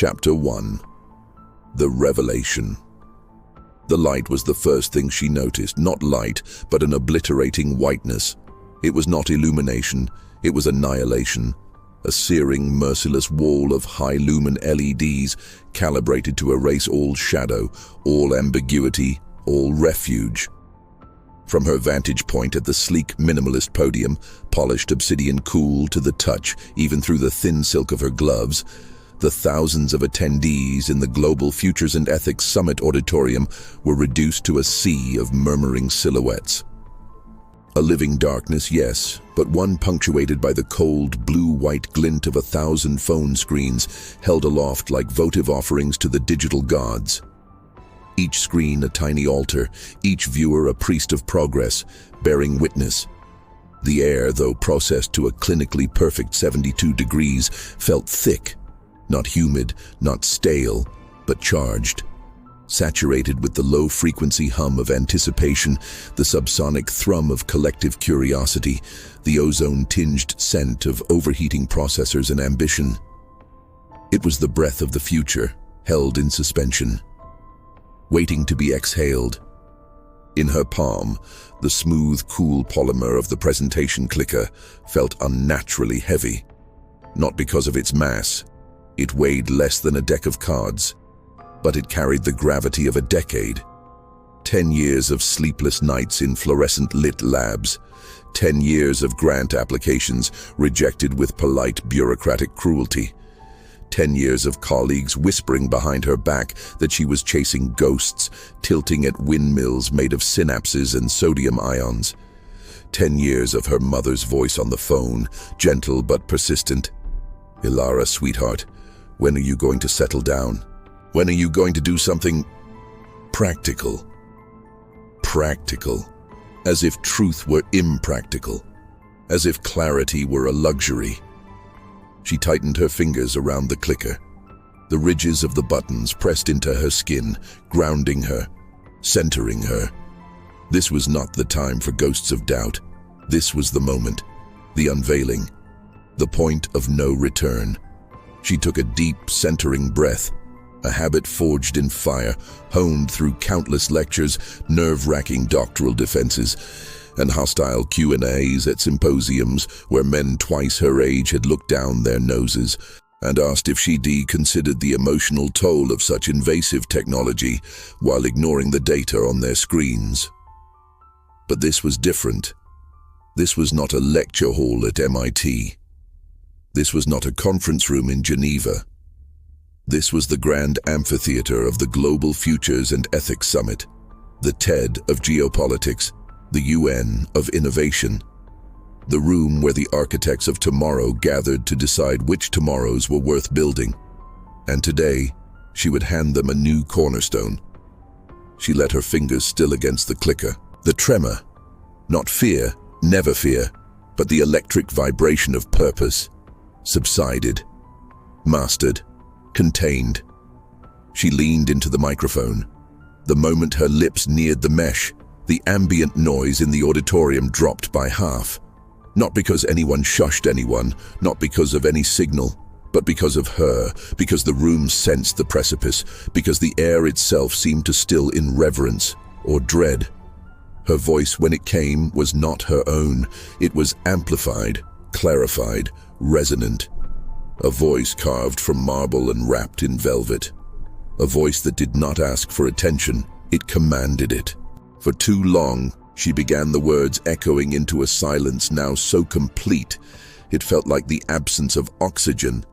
Chapter 1. The Revelation. The light was the first thing she noticed, not light, but an obliterating whiteness. It was not illumination, it was annihilation. A searing, merciless wall of high-lumen LEDs calibrated to erase all shadow, all ambiguity, all refuge. From her vantage point at the sleek, minimalist podium, polished obsidian cool to the touch, even through the thin silk of her gloves, the thousands of attendees in the Global Futures and Ethics Summit Auditorium were reduced to a sea of murmuring silhouettes. A living darkness, yes, but one punctuated by the cold, blue-white glint of 1,000 phone screens held aloft like votive offerings to the digital gods. Each screen a tiny altar, each viewer a priest of progress, bearing witness. The air, though processed to a clinically perfect 72 degrees, felt thick, not humid, not stale, but charged. Saturated with the low-frequency hum of anticipation, the subsonic thrum of collective curiosity, the ozone-tinged scent of overheating processors and ambition. It was the breath of the future, held in suspension, waiting to be exhaled. In her palm, the smooth, cool polymer of the presentation clicker felt unnaturally heavy. Not because of its mass. It weighed less than a deck of cards, but it carried the gravity of a decade. 10 years of sleepless nights in fluorescent-lit labs, 10 years of grant applications rejected with polite bureaucratic cruelty, 10 years of colleagues whispering behind her back that she was chasing ghosts, tilting at windmills made of synapses and sodium ions, 10 years of her mother's voice on the phone, gentle but persistent. "Ilara, sweetheart, when are you going to settle down? When are you going to do something practical?" Practical. As if truth were impractical. As if clarity were a luxury. She tightened her fingers around the clicker. The ridges of the buttons pressed into her skin, grounding her, centering her. This was not the time for ghosts of doubt. This was the moment, the unveiling, the point of no return. She took a deep, centering breath, a habit forged in fire, honed through countless lectures, nerve-wracking doctoral defenses, and hostile Q&As at symposiums where men twice her age had looked down their noses and asked if she'd considered the emotional toll of such invasive technology while ignoring the data on their screens. But this was different. This was not a lecture hall at MIT. This was not a conference room in Geneva. This was the grand amphitheater of the Global Futures and Ethics Summit, the TED of geopolitics, the UN of innovation, the room where the architects of tomorrow gathered to decide which tomorrows were worth building. And today, she would hand them a new cornerstone. She let her fingers still against the clicker. The tremor, not fear, never fear, but the electric vibration of purpose, subsided, mastered, contained. She leaned into the microphone. The moment her lips neared the mesh, the ambient noise in the auditorium dropped by half. Not because anyone shushed anyone, not because of any signal, but because of her, because the room sensed the precipice, because the air itself seemed to still in reverence or dread. Her voice, when it came, was not her own. It was amplified, clarified, resonant. A voice carved from marble and wrapped in velvet. A voice that did not ask for attention, it commanded it. For too long, she began the words echoing into a silence now so complete, it felt like the absence of oxygen.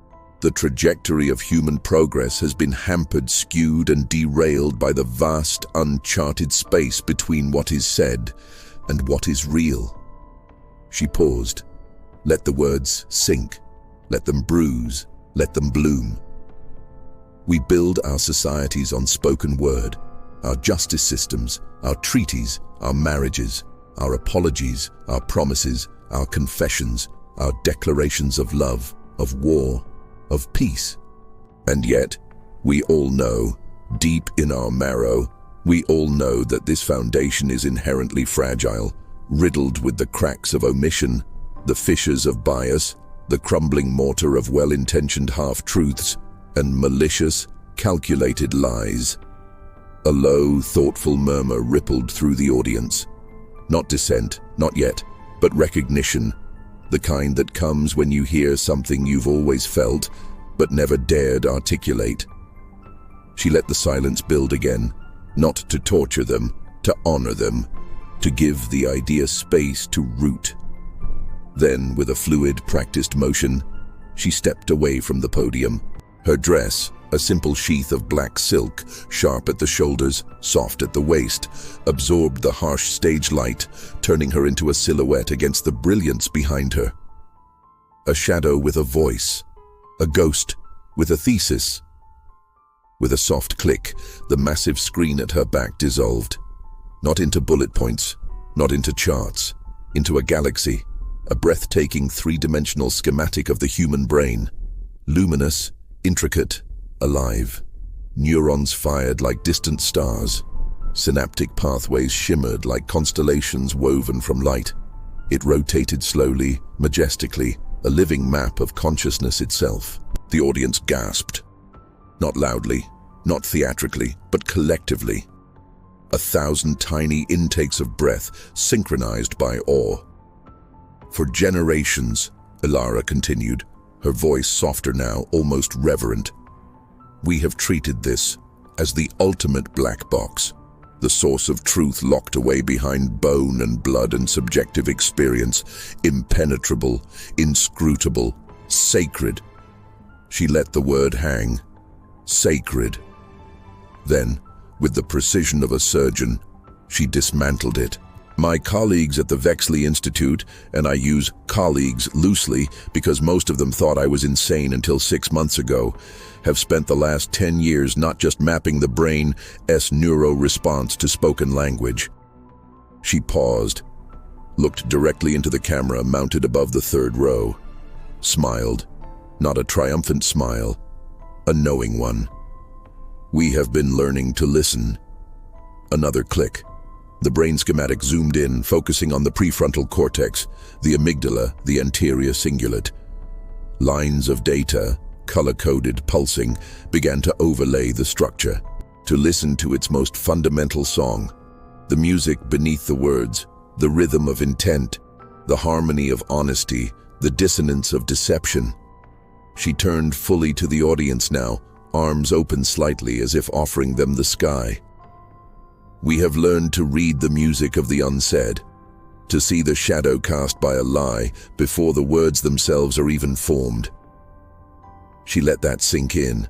The trajectory of human progress has been hampered, skewed, and derailed by the vast, uncharted space between what is said and what is real. She paused. Let the words sink. Let them bruise. Let them bloom. We build our societies on spoken word, our justice systems, our treaties, our marriages, our apologies, our promises, our confessions, our declarations of love, of war, of peace. And yet, we all know, deep in our marrow, we all know that this foundation is inherently fragile, riddled with the cracks of omission, the fissures of bias, the crumbling mortar of well-intentioned half-truths, and malicious, calculated lies. A low, thoughtful murmur rippled through the audience. Not dissent, not yet, but recognition, the kind that comes when you hear something you've always felt, but never dared articulate. She let the silence build again, not to torture them, to honor them, to give the idea space to root. Then, with a fluid, practiced motion, she stepped away from the podium. Her dress, a simple sheath of black silk, sharp at the shoulders, soft at the waist, absorbed the harsh stage light, turning her into a silhouette against the brilliance behind her. A shadow with a voice, a ghost with a thesis. With a soft click, the massive screen at her back dissolved. Not into bullet points, not into charts, into a galaxy, a breathtaking three-dimensional schematic of the human brain. Luminous, intricate, alive. Neurons fired like distant stars. Synaptic pathways shimmered like constellations woven from light. It rotated slowly, majestically, a living map of consciousness itself. The audience gasped. Not loudly, not theatrically, but collectively. 1,000 tiny intakes of breath, synchronized by awe. For generations, Ilara continued, her voice softer now, almost reverent, we have treated this as the ultimate black box, the source of truth locked away behind bone and blood and subjective experience, impenetrable, inscrutable, sacred. She let the word hang. Sacred. Then, with the precision of a surgeon, she dismantled it. My colleagues at the Vexley Institute, and I use colleagues loosely because most of them thought I was insane until 6 months ago, have spent the last 10 years not just mapping the brain's neuro-response to spoken language. She paused, looked directly into the camera mounted above the third row, smiled, not a triumphant smile, a knowing one. We have been learning to listen. Another click. The brain schematic zoomed in, focusing on the prefrontal cortex, the amygdala, the anterior cingulate. Lines of data, color-coded, pulsing, began to overlay the structure, to listen to its most fundamental song. The music beneath the words, the rhythm of intent, the harmony of honesty, the dissonance of deception. She turned fully to the audience now, arms open slightly as if offering them the sky. We have learned to read the music of the unsaid, to see the shadow cast by a lie before the words themselves are even formed. She let that sink in.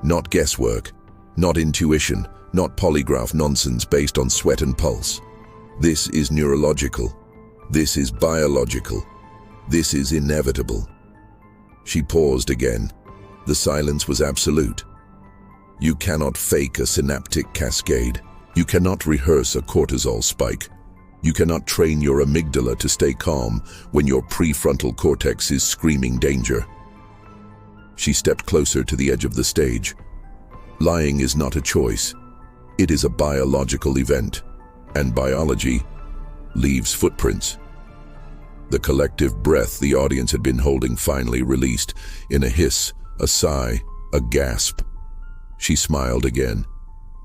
Not guesswork, not intuition, not polygraph nonsense based on sweat and pulse. This is neurological. This is biological. This is inevitable. She paused again. The silence was absolute. You cannot fake a synaptic cascade. You cannot rehearse a cortisol spike. You cannot train your amygdala to stay calm when your prefrontal cortex is screaming danger. She stepped closer to the edge of the stage. Lying is not a choice. It is a biological event, and biology leaves footprints. The collective breath the audience had been holding finally released in a hiss, a sigh, a gasp. She smiled again.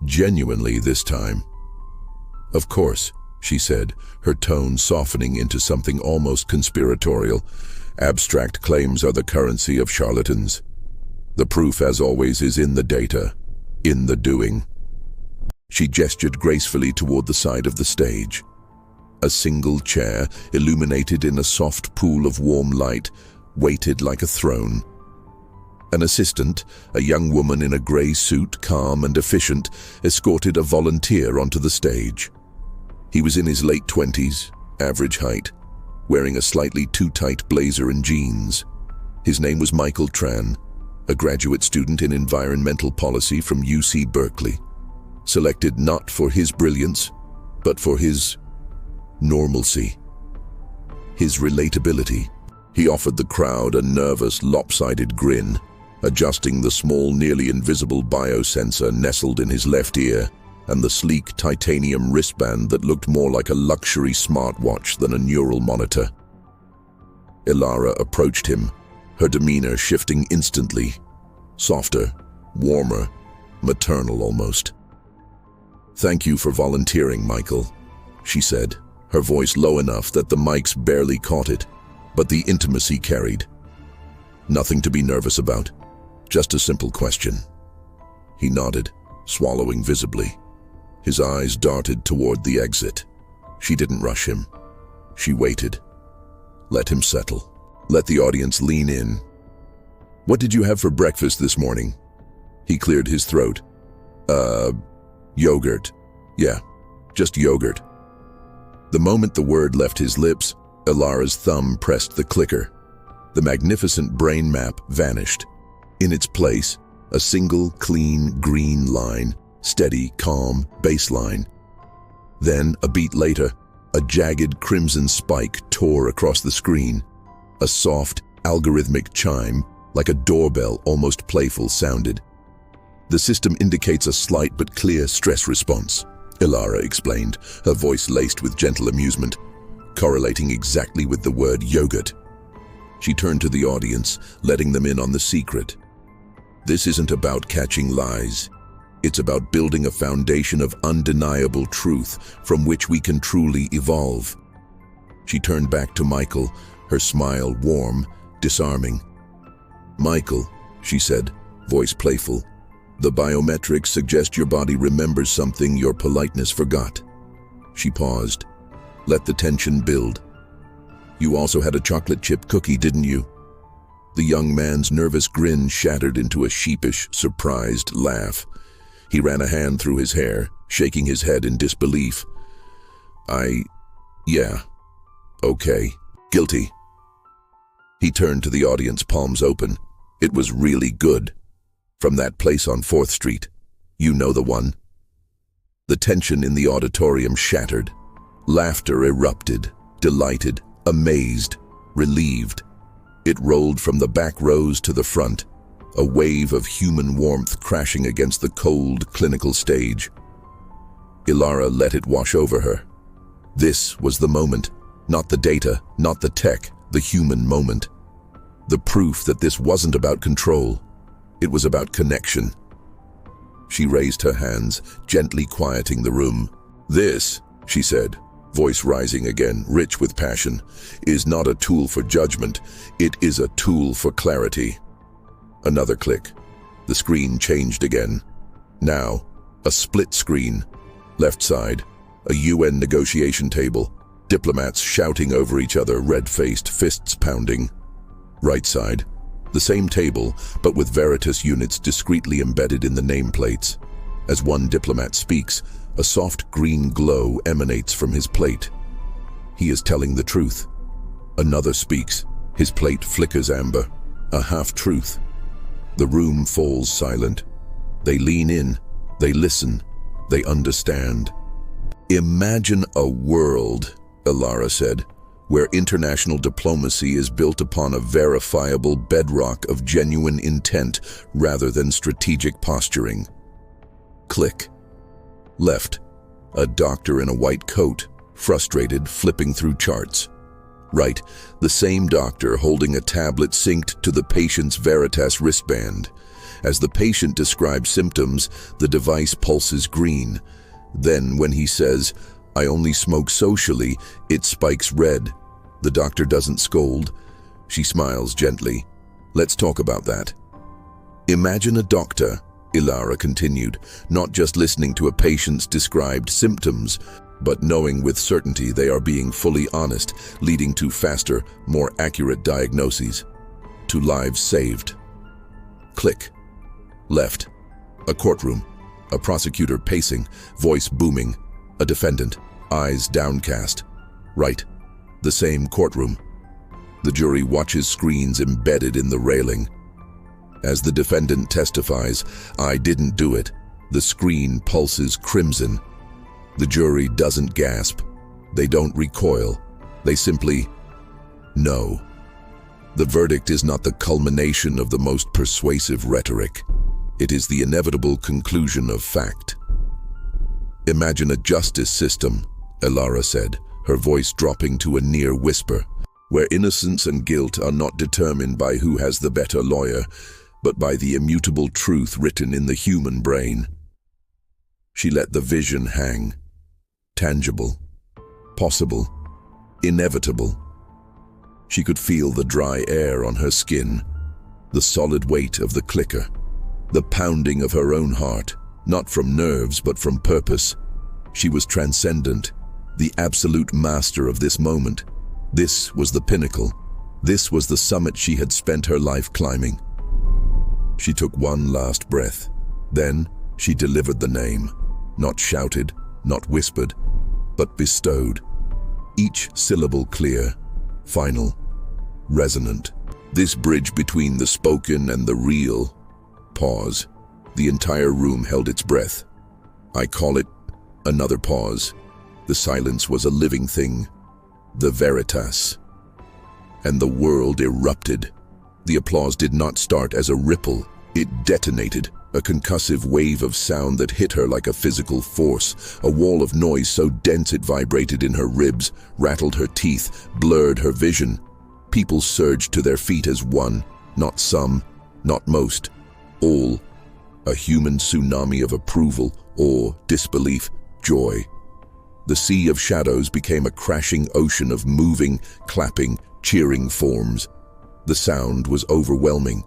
Genuinely this time. Of course, she said, her tone softening into something almost conspiratorial. Abstract claims are the currency of charlatans. The proof, as always, is in the data, in the doing. She gestured gracefully toward the side of the stage. A single chair, illuminated in a soft pool of warm light, waited like a throne. An assistant, a young woman in a grey suit, calm and efficient, escorted a volunteer onto the stage. He was in his late 20s, average height, wearing a slightly too tight blazer and jeans. His name was Michael Tran, a graduate student in environmental policy from UC Berkeley, selected not for his brilliance, but for his normalcy, his relatability. He offered the crowd a nervous, lopsided grin, adjusting the small, nearly invisible biosensor nestled in his left ear and the sleek titanium wristband that looked more like a luxury smartwatch than a neural monitor. Ilara approached him, her demeanor shifting instantly. Softer, warmer, maternal almost. "Thank you for volunteering, Michael," she said, her voice low enough that the mics barely caught it, but the intimacy carried. "Nothing to be nervous about, just a simple question." He nodded, swallowing visibly. His eyes darted toward the exit. She didn't rush him. She waited. Let him settle. Let the audience lean in. "What did you have for breakfast this morning?" He cleared his throat. Yogurt. Yeah, just yogurt." The moment the word left his lips, Ilara's thumb pressed the clicker. The magnificent brain map vanished. In its place, a single, clean, green line, steady, calm, baseline. Then, a beat later, a jagged crimson spike tore across the screen. A soft, algorithmic chime, like a doorbell, almost playful, sounded. "The system indicates a slight but clear stress response," Ilara explained, her voice laced with gentle amusement, correlating exactly with the word yogurt. She turned to the audience, letting them in on the secret. "This isn't about catching lies. It's about building a foundation of undeniable truth from which we can truly evolve." She turned back to Michael, her smile warm, disarming. "Michael," she said, voice playful, "the biometrics suggest your body remembers something your politeness forgot." She paused. Let the tension build. "You also had a chocolate chip cookie, didn't you?" The young man's nervous grin shattered into a sheepish, surprised laugh. He ran a hand through his hair, shaking his head in disbelief. Yeah. Okay. Guilty." He turned to the audience, palms open. "It was really good. From that place on 4th Street. You know the one." The tension in the auditorium shattered. Laughter erupted, delighted, amazed, relieved. It rolled from the back rows to the front, a wave of human warmth crashing against the cold, clinical stage. Ilara let it wash over her. This was the moment, not the data, not the tech, the human moment. The proof that this wasn't about control. It was about connection. She raised her hands, gently quieting the room. "This," she said, voice rising again, rich with passion, "is not a tool for judgment. It is a tool for clarity." Another click. The screen changed again. Now, a split screen. Left side, a UN negotiation table. Diplomats shouting over each other, red-faced, fists pounding. Right side, the same table, but with Veritas units discreetly embedded in the nameplates. As one diplomat speaks, a soft green glow emanates from his plate. He is telling the truth. Another speaks. His plate flickers amber. A half-truth. The room falls silent. They lean in. They listen. They understand. "Imagine a world," Ilara said, "where international diplomacy is built upon a verifiable bedrock of genuine intent rather than strategic posturing." Click. Left. A doctor in a white coat, frustrated, flipping through charts. Right. The same doctor holding a tablet synced to the patient's Veritas wristband. As the patient describes symptoms, the device pulses green. Then, when he says, "I only smoke socially," it spikes red. The doctor doesn't scold. She smiles gently. "Let's talk about that." "Imagine a doctor," Ilara continued, "not just listening to a patient's described symptoms, but knowing with certainty they are being fully honest, leading to faster, more accurate diagnoses, to lives saved." Click. Left. A courtroom. A prosecutor pacing, voice booming. A defendant, eyes downcast. Right. The same courtroom. The jury watches screens embedded in the railing. As the defendant testifies, "I didn't do it," the screen pulses crimson. The jury doesn't gasp. They don't recoil. They simply know. The verdict is not the culmination of the most persuasive rhetoric. It is the inevitable conclusion of fact. "Imagine a justice system," Ilara said, her voice dropping to a near whisper, "where innocence and guilt are not determined by who has the better lawyer, but by the immutable truth written in the human brain. She let the vision hang. Tangible, possible, inevitable. She could feel the dry air on her skin, the solid weight of the clicker, the pounding of her own heart, not from nerves but from purpose. She was transcendent, the absolute master of this moment. This was the pinnacle. This was the summit she had spent her life climbing. She took one last breath. Then she delivered the name, not shouted, not whispered, but bestowed. Each syllable clear, final, resonant. This bridge between the spoken and the real. Pause. The entire room held its breath. I call it another pause. The silence was a living thing. The Veritas. And the world erupted. The applause did not start as a ripple. It detonated, a concussive wave of sound that hit her like a physical force, a wall of noise so dense it vibrated in her ribs, rattled her teeth, blurred her vision. People surged to their feet as one, not some, not most, all. A human tsunami of approval, awe, disbelief, joy. The sea of shadows became a crashing ocean of moving, clapping, cheering forms. The sound was overwhelming.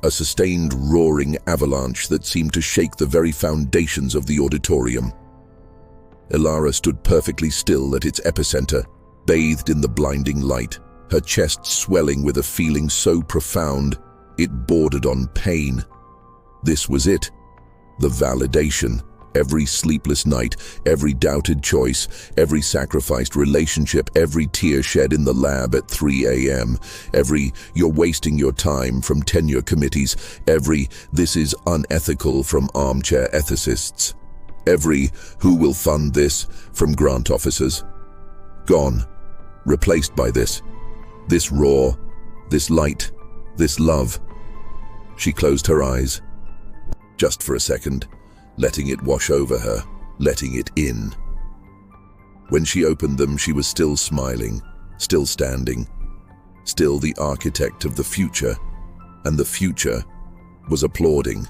A sustained roaring avalanche that seemed to shake the very foundations of the auditorium. Elara stood perfectly still at its epicenter, bathed in the blinding light, her chest swelling with a feeling so profound it bordered on pain. This was it, the validation. Every sleepless night, every doubted choice, every sacrificed relationship, every tear shed in the lab at 3 a.m., every "you're wasting your time" from tenure committees, every "this is unethical" from armchair ethicists, every "who will fund this" from grant officers. Gone, replaced by this raw, this light, this love. She closed her eyes, just for a second, letting it wash over her, letting it in. When she opened them, she was still smiling, still standing, still the architect of the future, and the future was applauding.